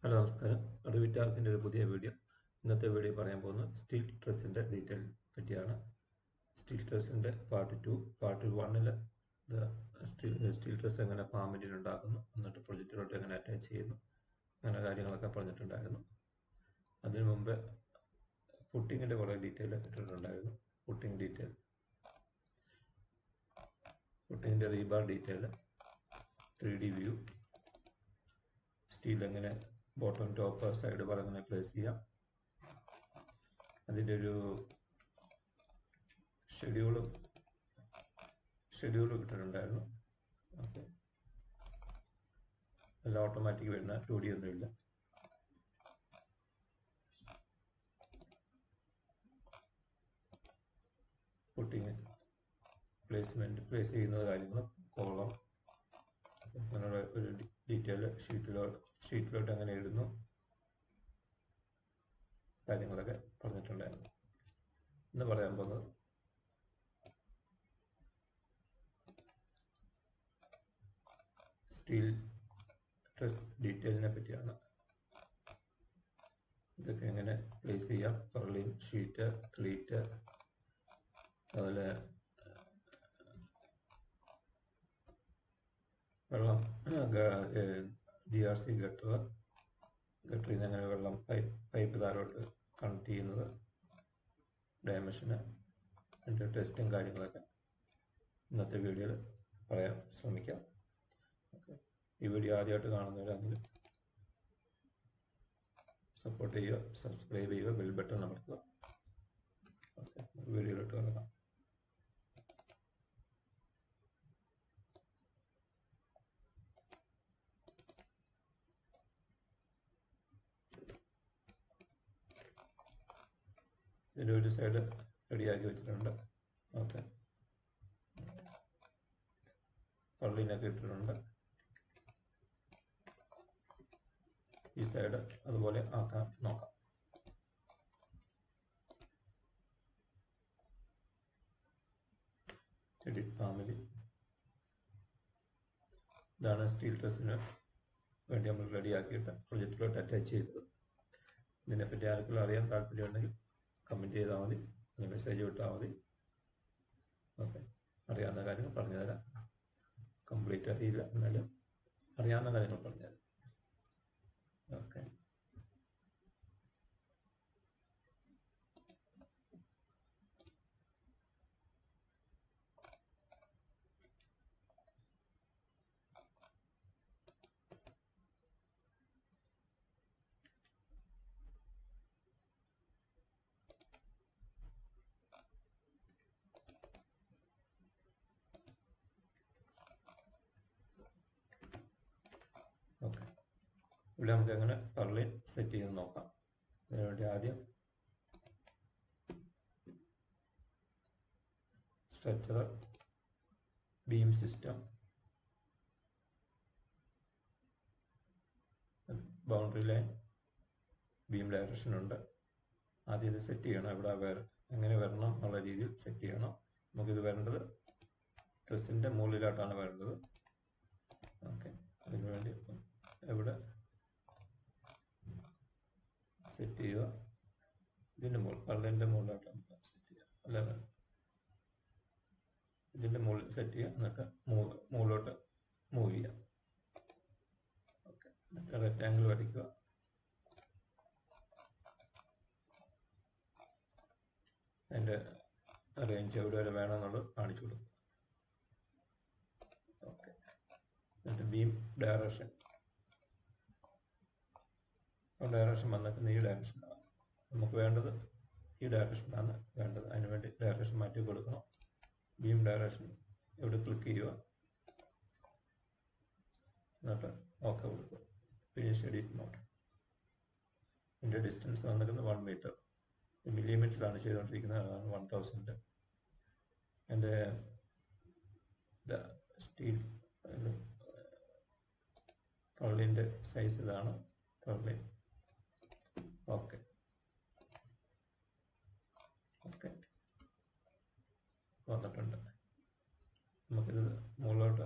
Hello നമസ്കാരം. അഡ്വൈറ്റ് ആർക്കിൻ്റെ ഒരു പുതിയ വീഡിയോ. ഇന്നത്തെ വീഡിയോ പറയാൻ പോകുന്നത് സ്റ്റീൽ ട്രസ്സിൻ്റെ ഡീറ്റെയിൽ പറ്റിയാണ്. സ്റ്റീൽ ട്രസ്സിൻ്റെ പാർട്ട് 2. പാർട്ട് 1 സ്റ്റീൽ ട്രസ് എങ്ങനെ ഫാമിലിയിൽ ഉണ്ടാക്കുന്നു, എന്നിട്ട് പ്രൊജക്റ്റിലോട്ട് എങ്ങനെ അറ്റാച്ച് ചെയ്യുന്നു, അങ്ങനെ കാര്യങ്ങളൊക്കെ പറഞ്ഞിട്ടുണ്ടായിരുന്നു. അതിനു മുമ്പ് ഫുട്ടിങ്ങിൻ്റെ കുറേ ഡീറ്റെയിൽ ഇട്ടിട്ടുണ്ടായിരുന്നു. ഫുട്ടിങ്ങിൻ്റെ rebar detail, 3D view, steel എങ്ങനെ ബോട്ടം ടോപ്പ് സൈഡ് ബാർ എങ്ങനെ പ്ലേസ് ചെയ്യാം, അതിൻ്റെ ഒരു ഷെഡ്യൂൾ ഇട്ടിട്ടുണ്ടായിരുന്നു. ഓക്കെ, എല്ലാം ഓട്ടോമാറ്റിക് വരുന്ന 2D ഒന്നുമില്ല. പുട്ടിങ് പ്ലേസ് ചെയ്യുന്ന കാര്യങ്ങൾ, കോളം, അങ്ങനെയുള്ള ഒരു ഡീറ്റെയിൽ ഷീറ്റിലോട്ട് എങ്ങനെ ഇടുന്നു, കാര്യങ്ങളൊക്കെ പറഞ്ഞിട്ടുണ്ടായിരുന്നു. ഇന്ന് പറയാൻ പോകുന്നത് സ്റ്റീൽ ട്രസ് ഡീറ്റെയിലിനെ പറ്റിയാണ്. ഇതൊക്കെ എങ്ങനെ പ്ലേസ് ചെയ്യാം, പെർലിൻ, ഷീറ്റ്, ക്ലീറ്റ്, അതുപോലെ വെള്ളം, GRC ഗട്ടറിൽ നിന്ന് എങ്ങനെ വെള്ളം പൈപ്പ് താരോട്ട് കണക്ട് ചെയ്യുന്നത്, ഡയമെൻഷന്, അതിൻ്റെ ടെസ്റ്റും കാര്യങ്ങളൊക്കെ ഇന്നത്തെ വീഡിയോയിൽ പറയാൻ ശ്രമിക്കാം. ഓക്കെ, ഈ വീഡിയോ ആദ്യമായിട്ട് കാണുന്നവരാണെങ്കിൽ സപ്പോർട്ട് ചെയ്യുക, സബ്സ്ക്രൈബ് ചെയ്യുക, ബെൽ ബട്ടൺ അമർത്തുക. ഓക്കെ, വീഡിയോയിലോട്ട് കിടക്കാം. ഇതിൻ്റെ ഒരു സൈഡ് റെഡിയാക്കി വെച്ചിട്ടുണ്ട്. ഓക്കെ, പള്ളിനൊക്കെ ഇട്ടിട്ടുണ്ട്. ഈ സൈഡ് അതുപോലെ ആക്കാൻ നോക്കാം. എഡിറ്റ് ഫാമിലി, ഇതാണ് സ്റ്റീൽ ട്രസ്സിന് വേണ്ടി നമ്മൾ റെഡിയാക്കിയിട്ട് പ്രൊജക്റ്റിലോട്ട് അറ്റാച്ച് ചെയ്തത്. ഇതിനെപ്പറ്റി ആർക്കെങ്കിലും അറിയാൻ താല്പര്യമുണ്ടെങ്കിൽ കമൻറ്റ് ചെയ്താൽ മതി, അല്ലെങ്കിൽ മെസ്സേജ് വിട്ടാൽ മതി. ഓക്കെ, അറിയാവുന്ന കാര്യങ്ങൾ പറഞ്ഞുതരാം. കംപ്ലീറ്റ് അറിയില്ല, എന്നാലും അറിയാവുന്ന കാര്യങ്ങൾ പറഞ്ഞുതരാം. ഓക്കെ, ഓക്കെ, ഇവിടെ നമുക്ക് എങ്ങനെ പെർലിൻ സെറ്റ് ചെയ്ത് നോക്കാം. അതിനുവേണ്ടി ആദ്യം structural beam system, boundary line, beam direction ഉണ്ട്. ആദ്യം ഇത് സെറ്റ് ചെയ്യണം. ഇവിടെ എങ്ങനെ വരണം എന്നുള്ള രീതിയിൽ സെറ്റ് ചെയ്യണം. നമുക്കിത് വരേണ്ടത് ട്രസ്സിൻ്റെ മുകളിലോട്ടാണ് വരേണ്ടത്. ഓക്കെ, അതിനുവേണ്ടി ഇവിടെ സെറ്റ് ചെയ്യുക. ഇതിൻ്റെ മുകളിൽ, പള്ളിൻ്റെ മുകളിലോട്ടാണ് സെറ്റ് ചെയ്യുക. അല്ല, ഇതിൻ്റെ മുകളിൽ സെറ്റ് ചെയ്യുക, എന്നിട്ട് മുകളിലോട്ട് മൂവ് ചെയ്യുക. ഓക്കെ, എന്നിട്ട് റെക്റ്റാങ്കിൾ വരയ്ക്കുക. അതിൻ്റെ റേഞ്ച് എവിടെ വരെ വേണമെന്നുള്ളത് കാണിച്ചു കൊടുക്കുക. ഓക്കെ, എന്നിട്ട് ബീം ഡയറക്ഷൻ വന്നിട്ട് ഈ ഡയറക്ഷനാണ് നമുക്ക് വേണ്ടത്. ഈ ഡയറക്ഷനാണ് വേണ്ടത്. അതിനുവേണ്ടി ഡയറക്ഷൻ മാറ്റി കൊടുക്കണം. ബീം ഡയറക്ഷൻ ഇവിടെ ക്ലിക്ക് ചെയ്യുക, എന്നിട്ട് ഓക്കെ കൊടുക്കുക. Finish edit mode. ഇതിൻ്റെ ഡിസ്റ്റൻസ് വന്നിരിക്കുന്നത് 1 മീറ്റർ. മില്ലിമീറ്ററിലാണ് ചെയ്തുകൊണ്ടിരിക്കുന്നത്. അതാണ് 1000. എൻ്റെ സ്റ്റീൽ പള്ളിൻ്റെ സൈസ് ഇതാണ്. പള്ളി ഓക്കെ, ഓക്കെ വന്നിട്ടുണ്ട്. നമുക്കിത് മുകളിലോട്ട്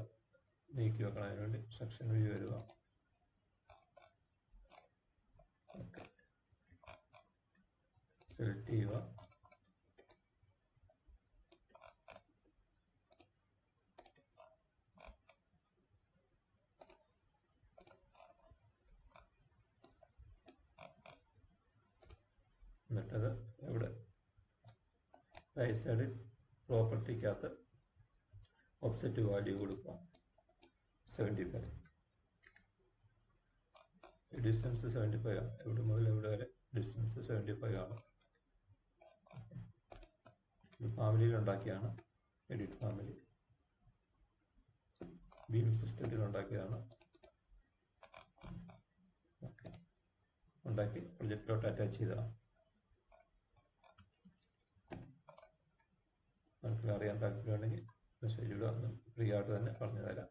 നീക്കി വെക്കണം. അതിനുവേണ്ടി സെക്ഷൻ വ്യൂ വരിക. സെലക്ട് ചെയ്യുക. എന്നിട്ടത് ഇവിടെ റൈറ്റ് സൈഡിൽ പ്രോപ്പർട്ടിക്കകത്ത് ഓഫ്സെറ്റ് വാല്യൂ കൊടുക്കുക 75. ഡിസ്റ്റൻസ് 75 ആണ്. ഇവിടെ മുതൽ ഇവിടെ വരെ ഡിസ്റ്റൻസ് 75 ആണ്. ഫാമിലിയിൽ ഉണ്ടാക്കിയാണ്. എഡിറ്റ് ഫാമിലി ബീം സിസ്റ്റത്തിൽ ഉണ്ടാക്കിയതാണ്. ഓക്കെ, ഉണ്ടാക്കി പ്രൊജക്റ്റിലോട്ട് അറ്റാച്ച് ചെയ്തതാണ്. നമുക്ക് അറിയാൻ താല്പര്യമുണ്ടെങ്കിൽ മെസ്സേജിലൂടെ ഒന്ന് ഫ്രീ ആയിട്ട് തന്നെ പറഞ്ഞു തരാം.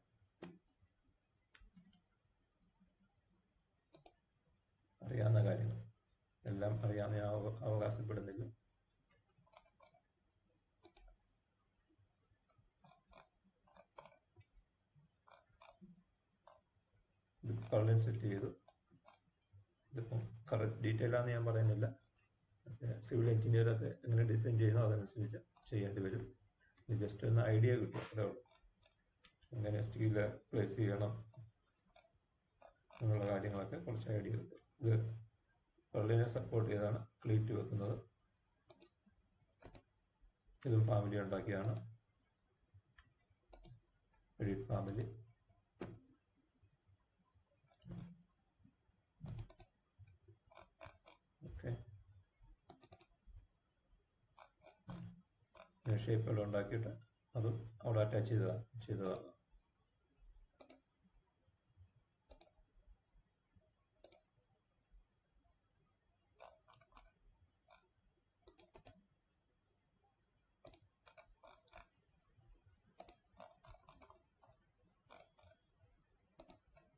അറിയാവുന്ന കാര്യങ്ങൾ എല്ലാം അറിയാവുന്ന ഞാൻ അവകാശപ്പെടുന്നില്ല. ഇത് കളറിൽ സെറ്റ് ചെയ്തു. ഇതിപ്പം കറക്റ്റ് ഡീറ്റെയിൽ ആണെന്ന് ഞാൻ പറയുന്നില്ല. സിവിൽ എഞ്ചിനീയറൊക്കെ എങ്ങനെ ഡിസൈൻ ചെയ്യുന്നോ അതനുസരിച്ച് ചെയ്യേണ്ടി വരും. ഇത് ജസ്റ്റ് ഒന്ന് ഐഡിയ കിട്ടും. അതേ എങ്ങനെ സ്റ്റീല് പ്ലേസ് ചെയ്യണം എന്നുള്ള കാര്യങ്ങളൊക്കെ കുറച്ച് ഐഡിയ കിട്ടും. ഇത് കള്ളിനെ സപ്പോർട്ട് ചെയ്താണ് ക്ലീറ്റ് വെക്കുന്നത്. ഇതും ഫാമിലി ഉണ്ടാക്കിയാണ്. Edit family. ഓക്കെ, ഷേപ്പുകൾ ഉണ്ടാക്കിയിട്ട് അതും അവിടെ അറ്റാച്ച് ചെയ്തതാണ്.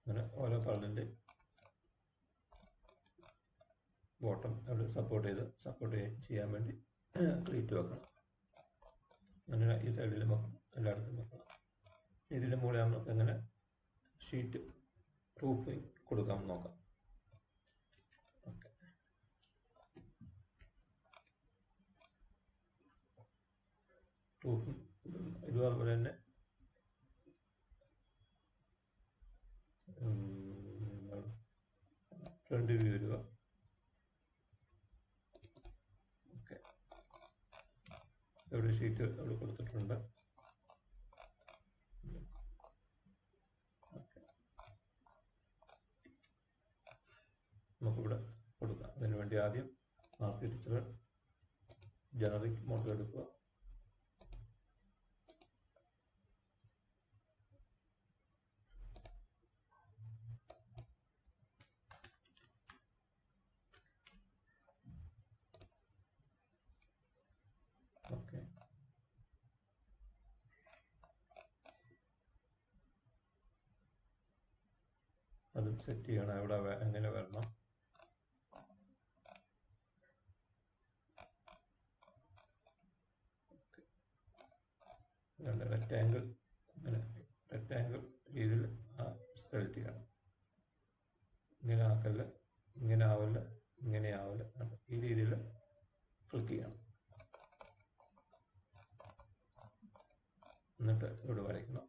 അങ്ങനെ ഓരോ കള്ളിൻ്റെ ബോട്ടം അവിടെ സപ്പോർട്ട് ചെയ്യാൻ വേണ്ടി ക്ലീറ്റ് വെക്കണം. അങ്ങനെ ഈ സൈഡിലും വെക്കണം, എല്ലായിടത്തും വെക്കണം. ഇതിൻ്റെ മുകളിൽ നമുക്ക് എങ്ങനെ ഷീറ്റ് റൂഫിങ് കൊടുക്കാം നോക്കാം. ഓക്കെ, റൂഫിങ് ഇതുപോലെ തന്നെ ഫ്രണ്ട് വ്യൂ വരിക. ഓക്കെ, ഇവിടെ ഷീറ്റ് അവിടെ കൊടുത്തിട്ടുണ്ട്. ഓക്കെ, നമുക്കിവിടെ കൊടുക്കാം. അതിന് വേണ്ടി ആദ്യം ആർക്കിടെക്ചർ ജനറിക് മോഡൽ എടുക്കുക. ഓക്കെ, അതും സെറ്റ് ചെയ്യണം. എവിടെ എങ്ങനെ വരണം. റെക്റ്റാങ്കിൾ, അങ്ങനെ റെക്റ്റാങ്കിൾ രീതിയിൽ സെലക്ട് ചെയ്യണം. ഇങ്ങനെ ആക്കല്ല, ഇങ്ങനെ ആവില്ല, ഇങ്ങനെ ആവില്ല. ഈ രീതിയിൽ ക്ലിക്ക് ചെയ്യണം. എന്നിട്ട് ഇവിടെ വരയ്ക്കണം.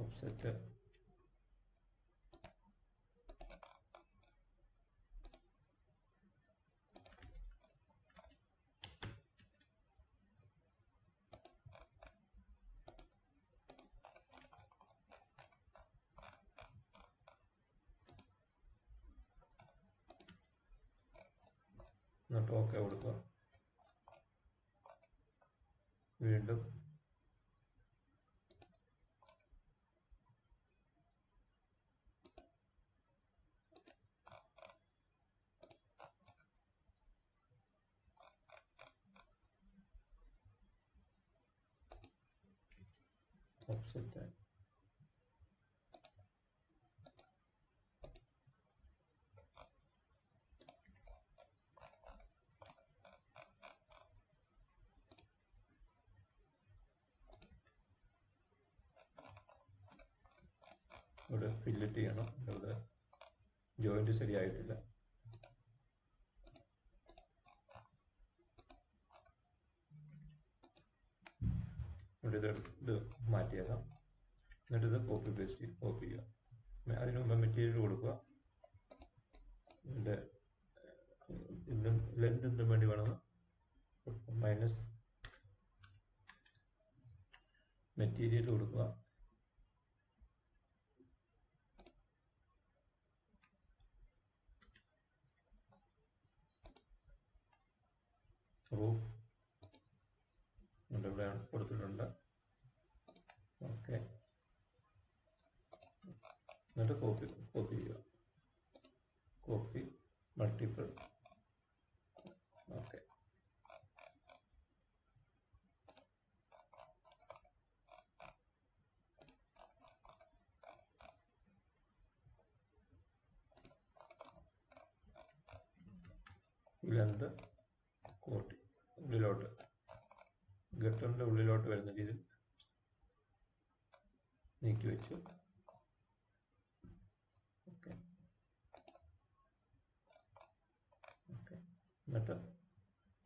ഓഫ്സെറ്റ് എന്നിട്ട് ഓക്കെ കൊടുക്കുക. വീണ്ടും ഓഫ്സെറ്റ് ഫില്ലിട്ട് ചെയ്യണം. ഇവിടെ ജോയിൻറ്റ് ശരിയായിട്ടില്ല. ഇവിടെ ഇത് മാറ്റിയേക്കാം. എന്നിട്ട് ഇത് കോപ്പി ചെയ്യുക. അതിന് മുമ്പ് മെറ്റീരിയൽ കൊടുക്കുക. ഇതിൻ്റെ ലെന്ത് എന്തും വേണ്ടി വേണമെന്ന് മൈനസ് മെറ്റീരിയൽ കൊടുക്കുക. റൂഫ് ഇവിടെ കൊടുത്തിട്ടുണ്ട്. ഓക്കെ, എന്നിട്ട് കോപ്പി ചെയ്യുക. Copy multiple. ഓക്കെ, ലെന്ത് കൂട്ടി ഉള്ളിലോട്ട് ഗട്ടറിൻ്റെ ഉള്ളിലോട്ട് വരുന്ന രീതിയിൽ നീക്കി വെച്ചു. ഓക്കെ ഓക്കെ, എന്നിട്ട്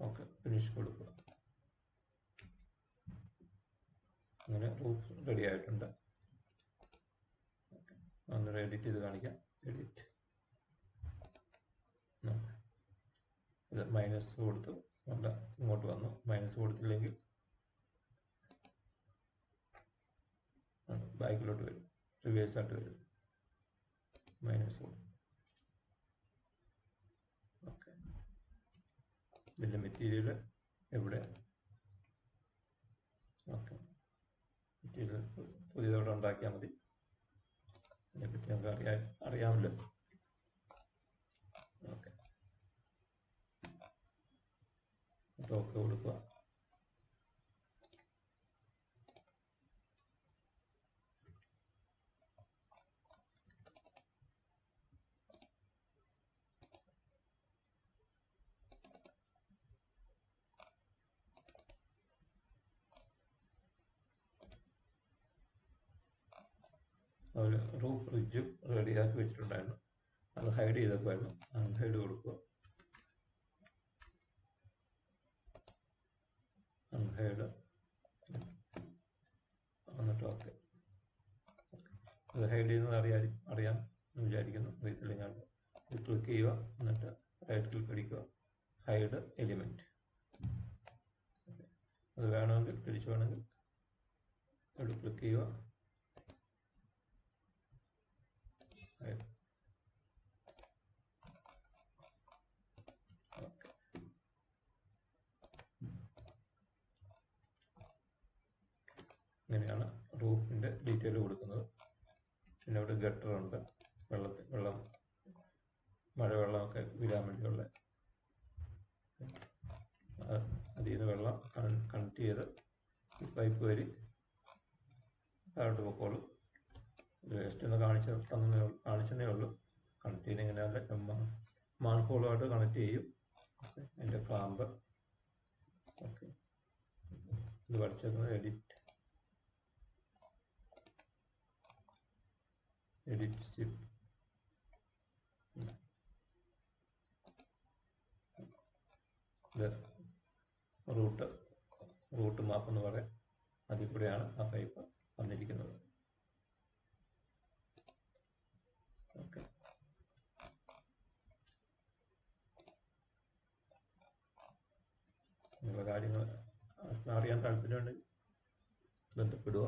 ഓക്കെ ഫിനിഷ് കൊടുക്കുക. അങ്ങനെ റൂഫ് റെഡി ആയിട്ടുണ്ട്. അന്നേരം എഡിറ്റ് ചെയ്ത് കാണിക്കാം. എഡിറ്റ്, ഇത് മൈനസ് കൊടുത്തു, അല്ല ഇങ്ങോട്ട് വന്നു. മൈനസ് കൊടുത്തില്ലെങ്കിൽ ബാക്കിലോട്ട് വരും, റിവേഴ്സായിട്ട് വരും. മൈനസ് കൊടുക്കും. ഓക്കെ, ഇതിൻ്റെ മെറ്റീരിയൽ എവിടെ? ഓക്കെ, മെറ്റീരിയൽ പുതിയതോടെ ഉണ്ടാക്കിയാൽ മതി. അതിനെപ്പറ്റി നമുക്ക് അറിയാമല്ലോ. ഓക്കെ, ഓക്കെ കൊടുക്കുക. ഒരു റൂഫ് റിഡ്ജ് റെഡിയാക്കി വെച്ചിട്ടുണ്ടായിരുന്നു. അത് ഹൈഡ് ചെയ്തപ്പോഴായിരുന്നു. അൺഹൈഡ് കൊടുക്കുക. അൺഹൈഡ് എന്നിട്ട് ഓക്കെ. അത് ഹൈഡ് ചെയ്യുന്നത് അറിയാം എന്ന് വിചാരിക്കുന്നു. അറിയത്തില്ലെങ്കിൽ ഇത് ക്ലിക്ക് ചെയ്യുക. എന്നിട്ട് റൈറ്റ് ക്ലിക്ക് അടിക്കുക, ഹൈഡ് എലിമെൻറ്റ്. അത് വേണമെങ്കിൽ തിരിച്ചു വേണമെങ്കിൽ ഇവിടെ ക്ലിക്ക് ചെയ്യുക. ഓക്കെ, ഇങ്ങനെയാണ് റൂഫിൻ്റെ ഡീറ്റെയിൽ കൊടുക്കുന്നത്. പിന്നെ ഇവിടെ ഗട്ടറുണ്ട്, വെള്ളം മഴവെള്ളമൊക്കെ വീഴാൻ വേണ്ടിയുള്ള. അതിൽ നിന്ന് വെള്ളം കണക്ട് ചെയ്ത് ഈ പൈപ്പ് വഴി താഴോട്ട് പൊക്കോളും. ജസ്റ്റ് ഒന്ന് കാണിച്ചതേ ഉള്ളൂ. കണക്ട് ചെയ്യുന്ന എങ്ങനെയല്ല, മാൻഹോളുമായിട്ട് കണക്ട് ചെയ്യും. അതിൻ്റെ ക്ലാമ്പ്. ഓക്കെ, ഇത് പഠിച്ചേക്കുന്നത് എഡിറ്റ് സ്റ്റിപ്പ്. ഇത് റൂട്ട് മാപ്പ് എന്ന് പറയാം. അതിൽ കൂടെയാണ് ആ പൈപ്പ് വന്നിരിക്കുന്നത്. ഓക്കെ, നിങ്ങളുടെ കാര്യങ്ങൾ അറിയാൻ താല്പര്യമുണ്ടെങ്കിൽ ബന്ധപ്പെടുക,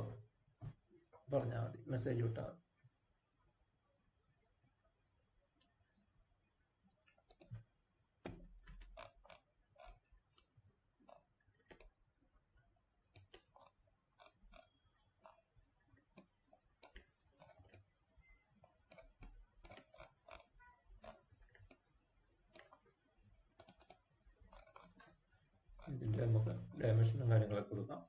പറഞ്ഞാൽ മതി, മെസ്സേജ് വിട്ടാൽ മതി. ഇതിൻ്റെ നമുക്ക് ഡയമെൻഷനും കാര്യങ്ങളൊക്കെ കൊടുക്കാം.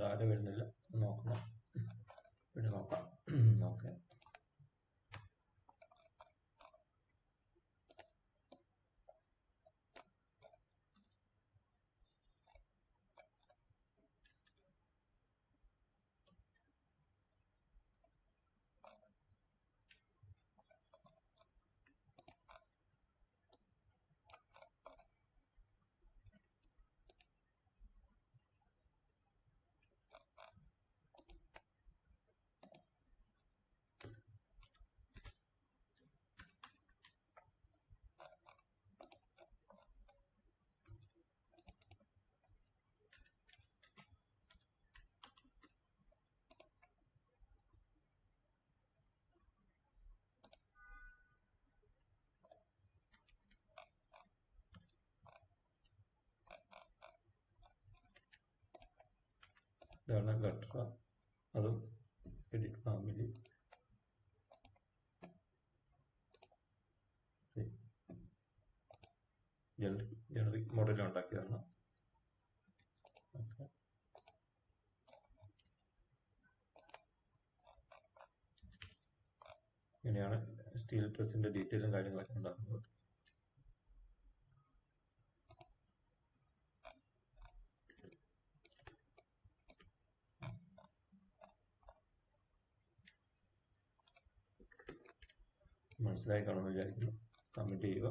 താഴെ വരുന്നില്ല, നോക്കണം. പിന്നെ നോക്കാം. ഓക്കെ, ഇതാണ് ഗട്ടർ, അതും എഡിറ്റ് ഫാമിലി. ജനറിക് മോഡൽ ഉണ്ടാക്കിയതാണ്. ഓക്കെ, ഇങ്ങനെയാണ് സ്റ്റീൽ ട്രസിന്റെ ഡീറ്റെയിലും കാര്യങ്ങളൊക്കെ ഉണ്ടാക്കുന്നത്. മനസ്സിലായി കാണുമെന്ന് വിചാരിക്കുന്നു. കമന്റ് ചെയ്യുക.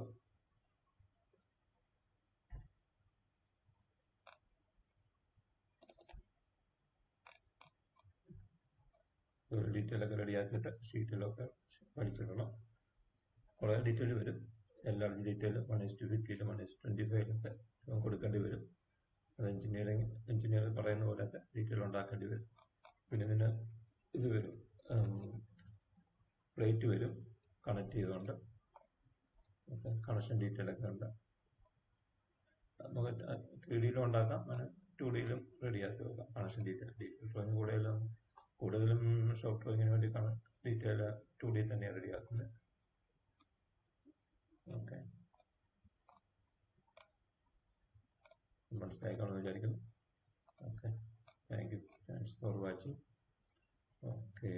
ഡീറ്റെയിൽ ഒക്കെ റെഡിയാക്കിയിട്ട് ഷീറ്റിലൊക്കെ പഠിച്ചിടണം. കുറേ ഡീറ്റെയിൽ വരും. എല്ലാ ഡീറ്റെയിലും 1:50 1:25 കൊടുക്കേണ്ടി വരും. അത് എഞ്ചിനീയർ പറയുന്ന പോലെയൊക്കെ ഡീറ്റെയിൽ ഉണ്ടാക്കേണ്ടി വരും. പിന്നെ ഇതിന് ഇത് വരും, പ്ലേറ്റ് വരും കണക്ട് ചെയ്തുകൊണ്ട്. ഓക്കെ, കണക്ഷൻ ഡീറ്റെയിൽ ഒക്കെ ഉണ്ട്. നമുക്ക് 3Dയിലും ഉണ്ടാക്കാം, 2Dയിലും റെഡിയാക്കി വെക്കാം. കണക്ഷൻ ഡീറ്റെയിൽ ഡ്രോയിങ് കൂടുതലും ഷോപ്പ് ഡ്രോയിങ്ങിന് വേണ്ടി ഡീറ്റെയിൽ 2D തന്നെയാണ് റെഡിയാക്കുന്നത്. ഓക്കെ, മനസ്സിലായി കാണുമെന്ന് വിചാരിക്കുന്നു. Okay, thanks for watching. Okay.